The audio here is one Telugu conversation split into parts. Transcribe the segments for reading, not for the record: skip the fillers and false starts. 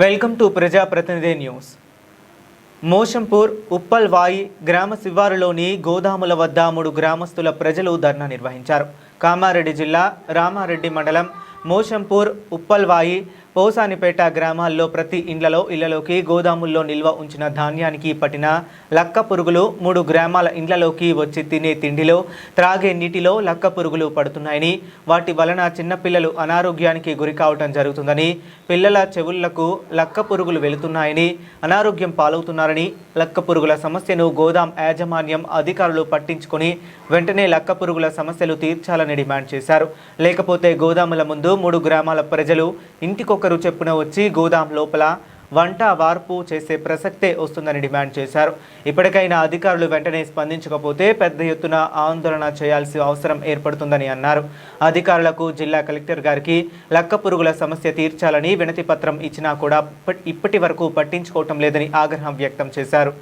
వెల్కమ్ టు ప్రజాప్రతినిధి న్యూస్. మోషంపూర్ ఉప్పల్వాయి గ్రామ శివారులోని గోదాముల వద్ద 3 గ్రామస్తుల ప్రజలు ధర్నా నిర్వహించారు. కామారెడ్డి జిల్లా రామారెడ్డి మండలం మోషంపూర్ ఉప్పల్వాయి పోసానిపేట గ్రామాల్లో ప్రతి ఇళ్లలోకి గోదాముల్లో నిల్వ ఉంచిన ధాన్యానికి పట్టిన లక్క పురుగులు 3 గ్రామాల ఇండ్లలోకి వచ్చి తినే తిండిలో త్రాగే నీటిలో లక్క పురుగులు పడుతున్నాయని, వాటి వలన చిన్నపిల్లలు అనారోగ్యానికి గురి కావటం జరుగుతుందని, పిల్లల చెవులకు లక్క పురుగులు వెళుతున్నాయని అనారోగ్యం పాలవుతున్నారని, లక్క పురుగుల సమస్యను గోదాం యాజమాన్యం అధికారులు పట్టించుకొని వెంటనే లక్క పురుగుల సమస్యలు తీర్చాలని డిమాండ్ చేశారు. లేకపోతే గోదాముల ముందు 3 గ్రామాల ప్రజలు ఇంటికొకరు చెప్పున వచ్చి గోదాం లోపల వంట వార్పు చేసే ప్రసక్తే వస్తుందని డిమాండ్ చేశారు. ఇప్పటికైనా అధికారులు వెంటనే స్పందించకపోతే పెద్ద ఎత్తున ఆందోళన చేయాల్సిన అవసరం ఏర్పడుతుందని అన్నారు. అధికారులకు జిల్లా కలెక్టర్ గారికి లక్క పురుగుల సమస్య తీర్చాలని వినతి పత్రం ఇచ్చినా కూడా ఇప్పటి వరకు పట్టించుకోవటం లేదని ఆగ్రహం వ్యక్తం చేశారు.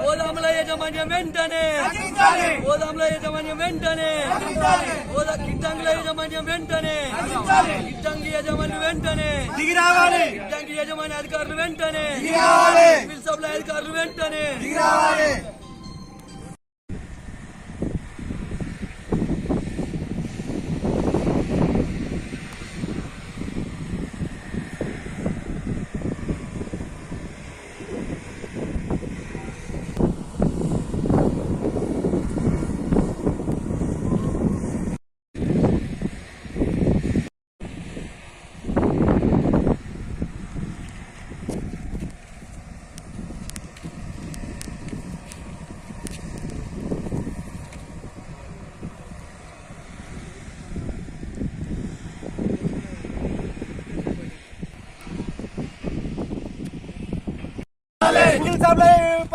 గోదాముల యాజమాన్యం వెంటనే గిడ్డంగుల యాజమాన్యం వెంటనే గిడ్డంగి యాజమాన్యం వెంటనే గిడ్డంగి యాజమాన్య అధికారులు వెంటనే సివిల్ సప్లై అధికారులు వెంటనే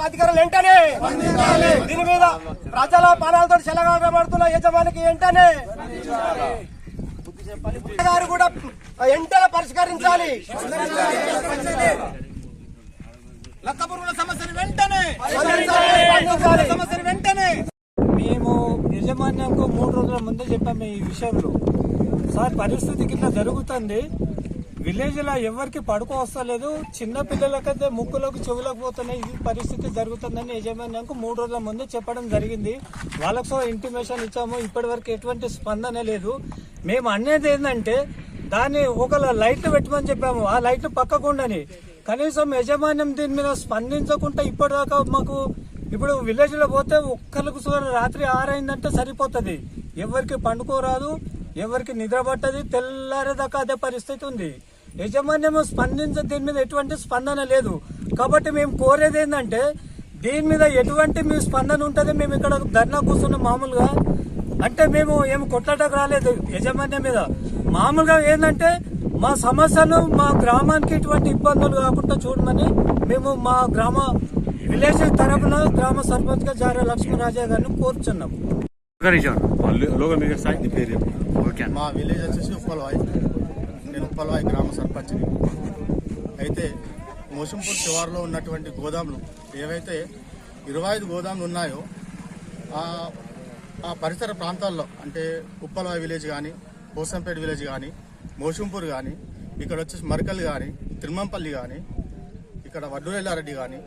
అధికారులు వెంటనే దీని మీద ప్రజల ప్రాణాలతో చెలగాటపడుతున్న యజమానికి వెంటనే గారు కూడా వెంటనే పరిష్కరించాలి. లక్క పురుగుల సమస్యను వెంటనే మేము యజమాన్యంకు 3 రోజుల ముందే చెప్పాము ఈ విషయంలో. సార్ పరిస్థితి కింద జరుగుతుంది, విలేజ్ లో ఎవరికి పడుకో వస్తలేదు, చిన్న పిల్లలకైతే ముక్కులకు చెవులకు పోతున్నాయి. ఇది పరిస్థితి జరుగుతుందని యజమాన్యంకు 3 రోజుల ముందే చెప్పడం జరిగింది. వాళ్ళకు ఇంటిమేషన్ ఇచ్చాము, ఇప్పటి వరకు ఎటువంటి స్పందన లేదు. మేము అనేది ఏంటంటే దాన్ని ఒక లైట్లు పెట్టమని చెప్పాము, ఆ లైట్లు పక్కకుండాని కనీసం యజమాన్యం దీని మీద స్పందించకుండా ఇప్పటిదాకా మాకు ఇప్పుడు విలేజ్ లో పోతే ఒక్కరికి రాత్రి 6 అయిందంటే సరిపోతుంది, ఎవరికి పండుకోరాదు, ఎవరికి నిద్ర పట్టది, తెల్లారేదాకా అదే పరిస్థితి ఉంది. యజమాన్యం దీని మీద ఎటువంటి స్పందన లేదు. కాబట్టి మేము కోరేది ఏంటంటే దీని మీద ఎటువంటి మీ స్పందన ఉంటుంది. మేము ఇక్కడ ధర్నా కూర్చున్నాం మామూలుగా, అంటే మేము ఏమి కొట్లాటకు రాలేదు యజమాన్యం మీద. మామూలుగా ఏంటంటే మా సమస్యలు మా గ్రామానికి ఇటువంటి ఇబ్బందులు కాకుండా చూడమని మేము మా విలేజ్ తరఫున గ్రామ సర్పంచ్ గా జారా లక్ష్మీరాజా గారిని కోరుచున్నాం. మా విలేజ్ వచ్చేసి ఉప్పల్వాయి. నేను ఉప్పల్వాయి గ్రామ సర్పంచ్ని. అయితే మోషంపూర్ శివారులో ఉన్నటువంటి గోదాములు ఏవైతే 25 గోదాములు ఉన్నాయో ఆ పరిసర ప్రాంతాల్లో అంటే ఉప్పల్వాయి విలేజ్ కానీ, పోసంపేట విలేజ్ కానీ, మోషంపూర్ కానీ, ఇక్కడ వచ్చేసి మరకల్ కానీ, తిరుమంపల్లి కానీ, ఇక్కడ వడ్డూరెల్లారెడ్డి కానీ,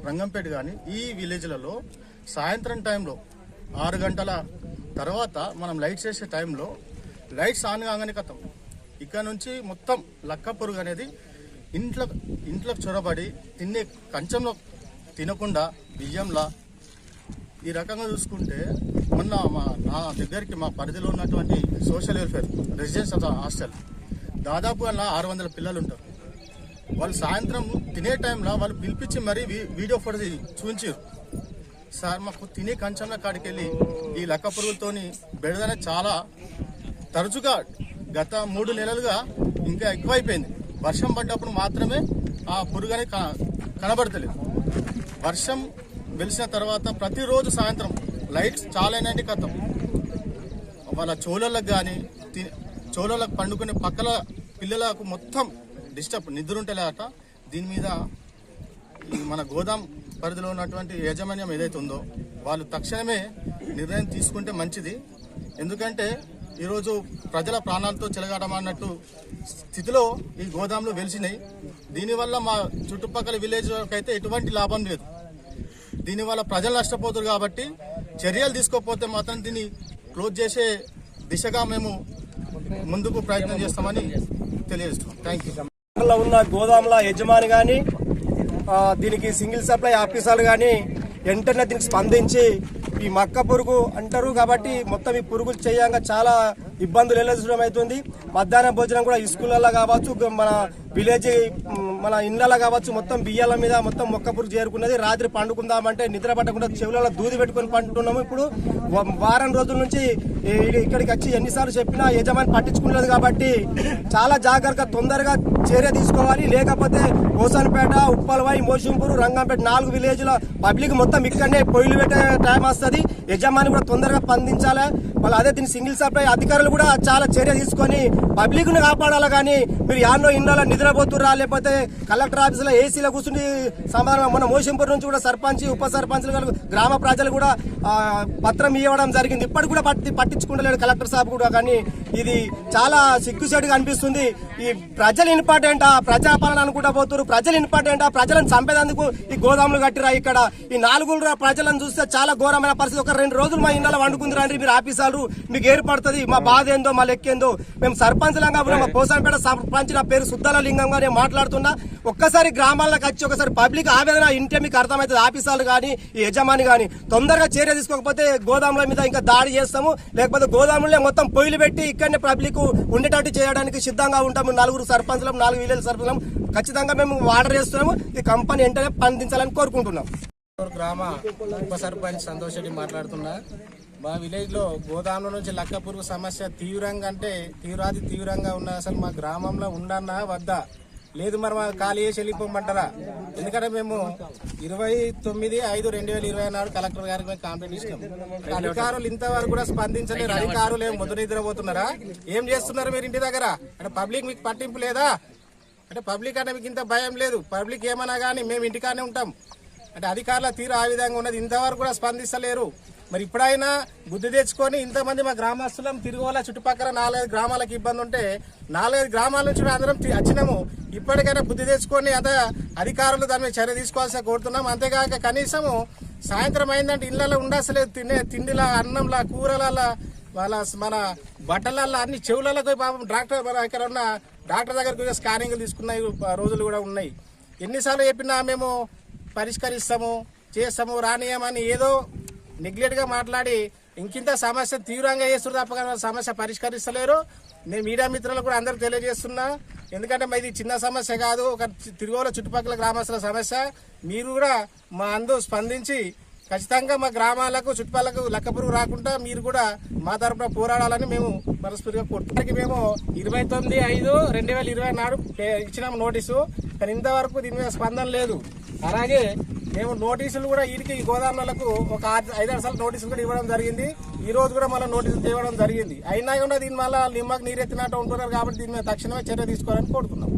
రంగంపేట కానీ, ఈ విలేజ్లలో సాయంత్రం టైంలో 6 గంటల తర్వాత మనం లైట్స్ వేసే టైంలో లైట్స్ ఆన్ కాగానే కథం ఇక్కడ నుంచి మొత్తం లక్క పురుగు అనేది ఇంట్లోకి చొరబడి తినే కంచంలో తినకుండా బియ్యంలా ఈ రకంగా చూసుకుంటే మొన్న నా దగ్గరికి మా పరిధిలో ఉన్నటువంటి సోషల్ వెల్ఫేర్ రెసిడెన్స్ హాస్టల్ దాదాపు అలా 600 పిల్లలు ఉంటారు. వాళ్ళు సాయంత్రం తినే టైంలో వాళ్ళు పిలిపించి మరీ వీడియో ఫోటో చూపించారు. సార్ మాకు తినే కంచంలో కాడికి వెళ్ళి ఈ లక్క పురుగులతోని బెడదనే చాలా తరచుగా గత 3 నెలలుగా ఇంకా ఎక్కువైపోయింది. వర్షం పడ్డప్పుడు మాత్రమే ఆ పురుగు అనేది కనబడతలేదు. వర్షం వెలిసిన తర్వాత ప్రతిరోజు సాయంత్రం లైట్స్ చాలా అయినాయంటే కథం వాళ్ళ చోళలకు కానీ చోళలకు పండుకునే పక్కల పిల్లలకు మొత్తం డిస్టర్బ్ నిద్ర ఉంటేలేట. దీని మీద మన గోదాం పరిధిలో ఉన్నటువంటి యాజమాన్యం ఏదైతే ఉందో వాళ్ళు తక్షణమే నిర్ణయం తీసుకుంటే మంచిది. ఎందుకంటే ఈరోజు ప్రజల ప్రాణాలతో చెలగాటమన్నట్టు స్థితిలో ఈ గోదాంలు వెలిసినాయి. దీనివల్ల మా చుట్టుపక్కల విలేజ్కి అయితే ఎటువంటి లాభం లేదు. దీనివల్ల ప్రజలు నష్టపోతారు. కాబట్టి చర్యలు తీసుకోకపోతే మాత్రం దీన్ని క్లోజ్ చేసే దిశగా మేము ముందుకు ప్రయత్నం చేస్తామని తెలియజేస్తున్నాం. Thank you. ఉన్న గోదాముల యజమాని కానీ దీనికి సింగిల్ సప్లై ఆఫీసర్లు కానీ వెంటనే దీనికి స్పందించి ఈ మక్క పురుగు అంటారు కాబట్టి మొత్తం ఈ పురుగులు చేయంగా చాలా ఇబ్బందులు ఎదుర్కోవడం అవుతుంది. మధ్యాహ్న భోజనం కూడా ఈ స్కూళ్ళల్లో కావచ్చు, మన విలేజ్ మన ఇళ్ళలో కావచ్చు, మొత్తం బియ్యాల మీద మొత్తం మొక్క పురుగు చేరుకున్నది. రాత్రి పండుకుందామంటే నిద్ర పట్టకుండా చెవులలో దూది పెట్టుకుని పండుతున్నాము. ఇప్పుడు వారం రోజుల నుంచి ఇక్కడికి వచ్చి ఎన్నిసార్లు చెప్పినా యజమాని పట్టించుకునేది కాబట్టి చాలా జాగ్రత్తగా తొందరగా చర్య తీసుకోవాలి. లేకపోతే కోసన్పేట, ఉప్పల్వాయి, మోషంపూర్, రంగంపేట 4 విలేజ్ల పబ్లిక్ మొత్తం ఇక్కడనే పొయ్యిలు పెట్టే టైం వస్తుంది. యజమాని కూడా తొందరగా స్పందించాలి. మళ్ళీ అదే దీని సింగిల్ సప్లై అధికారులు కూడా చాలా చర్య తీసుకొని పబ్లిక్ ను కాపాడాలి. కానీ మీరు యాన్నో ఇళ్ళలో నిద్రపోతురా లేకపోతే కలెక్టర్ ఆఫీసులో ఏసీలో కూర్చుని సమాధానం. మన మోషంపూర్ నుంచి కూడా సర్పంచ్, ఉప సర్పంచ్లు, గ్రామ ప్రజలు కూడా పత్రం ఇవ్వడం జరిగింది. ఇప్పటికి కూడా పట్టించుకుంటలేడు కలెక్టర్ సాబ్ కూడా. కానీ ఇది చాలా సిగ్గుసేటుగా అనిపిస్తుంది. ఈ ప్రజలు ఇంపార్టెంటా, ప్రజాపాలన అనుకుంటా పోతున్నారు. ప్రజలు ఇంపార్టెంటా, ప్రజలను చంపేందుకు ఈ గోదాములు కట్టిరా. ఇక్కడ ఈ 4 ప్రజలను చూస్తే చాలా ఘోరమైన పరిస్థితి. ఒక 2 రోజులు మా ఇళ్ళలో వండుకుంది రండి మీరు ఆఫీసర్లు, మీకు ఏర్పడుతుంది మా బాధ ఏందో మా లెక్కేందో. మేము సర్పంచ్లంగా మా కోసంపేట సర్పంచ్, నా పేరు సుద్దాల లింగంగా నేను మాట్లాడుతున్నా. ఒక్కసారి గ్రామాలకు వచ్చి ఒకసారి పబ్లిక్ ఆవేదన ఇంటే మీకు అర్థమవుతుంది. ఆఫీసర్లు కానీ ఈ యజమాని కానీ తొందరగా చర్య తీసుకోకపోతే గోదాముల మీద ఇంకా దాడి చేస్తాము. లేకపోతే గోదాములే మొత్తం పొయ్యిలు పెట్టి ఇక్కడనే పబ్లిక్ ఉండేటట్టు చేయడానికి సిద్ధంగా ఉంటాము. 4 సర్పంచ్లం, 4 విలేజ్ సర్పంచ్లం ఖచ్చితంగా మేము ఆర్డర్ చేస్తున్నాము. ఈ కంపెనీ వెంటనే స్పందించాలని కోరుకుంటున్నాం. గ్రామ ఉప సర్పంచ్ సంతోష్ రెడ్డి మాట్లాడుతున్నా. మా విలేజ్ లో గోదాముల నుంచి లక్క పురుగు సమస్య తీవ్రంగా అంటే తీవ్రంగా ఉన్న. అసలు మా గ్రామంలో ఉండన్నా వద్దా లేదు, మరి మా ఖాళీ చేసి వెళ్ళిపోమంటారా? ఎందుకంటే మేము 29/5/2024 కలెక్టర్ గారికి మేము కంప్లైంట్ ఇచ్చినాం. అధికారులు ఇంతవరకు కూడా స్పందించలేరు. అధికారులు ఏం ముద్దు నిద్రపోతున్నారా? ఏం చేస్తున్నారు మీరు ఇంటి దగ్గర? అంటే పబ్లిక్ మీకు పట్టింపు లేదా? అంటే పబ్లిక్ అంటే మీకు ఇంత భయం లేదు? పబ్లిక్ ఏమన్నా కానీ మేము ఇంటికానే ఉంటాం అంటే అధికారుల తీరు ఆ విధంగా ఉన్నది. ఇంతవరకు కూడా స్పందిస్తలేరు. మరి ఇప్పుడైనా బుద్ధి తెచ్చుకొని ఇంతమంది మా గ్రామస్తులం తిరుగువల్ల చుట్టుపక్కల 4-5 గ్రామాలకు ఇబ్బంది ఉంటే 4-5 గ్రామాల నుంచి అందరం వచ్చినాము. ఇప్పటికైనా బుద్ధి తెచ్చుకొని అధికారులు దాని మీద చర్య తీసుకోవాల్సి కోరుతున్నాం. అంతేకాక కనీసము సాయంత్రం అయిందంటే ఇళ్లలో ఉండసలేదు. తిండిలా, అన్నంలా, కూరలలా, వాళ్ళ మన బట్టలల్లో అన్ని చెవులలో పాపం డాక్టర్ ఇక్కడ ఉన్న డాక్టర్ దగ్గరకు స్కానింగ్లు తీసుకున్న రోజులు కూడా ఉన్నాయి. ఎన్నిసార్లు చెప్పినా మేము పరిష్కరిస్తాము, చేస్తాము, రానియమని ఏదో నెగ్లెక్ట్ గా మాట్లాడి ఇంకింత సమస్య తీవ్రంగా చేస్తున్నారు తప్ప సమస్య పరిష్కరిస్తలేరు. నేను మీడియా మిత్రులకు కూడా అందరికి తెలియజేస్తున్నా. ఎందుకంటే ఇది చిన్న సమస్య కాదు, ఒక తిరుగోల చుట్టుపక్కల గ్రామస్తుల సమస్య. మీరు కూడా మా అందు స్పందించి ఖచ్చితంగా మా గ్రామాలకు చుట్టుపక్కలకు లక్కపురుగు రాకుండా మీరు కూడా మా తరపున పోరాడాలని మేము మనస్ఫూర్తిగా కోరుతున్నాం. మేము 29/5/2024 ఇచ్చినాము నోటీసు. కానీ ఇంతవరకు దీని మీద స్పందన లేదు. అలాగే మేము నోటీసులు కూడా ఈ గోదాములకు ఒక 5-6 సార్లు నోటీసులు కూడా ఇవ్వడం జరిగింది. ఈ రోజు కూడా మళ్ళీ నోటీసులు ఇవ్వడం జరిగింది. అయినా కూడా దీని వల్ల నిమ్మకు నీరెత్తినట్టు ఉంటున్నారు. కాబట్టి దీని మీద తక్షణమే చర్య తీసుకోవాలని కోరుతున్నాం.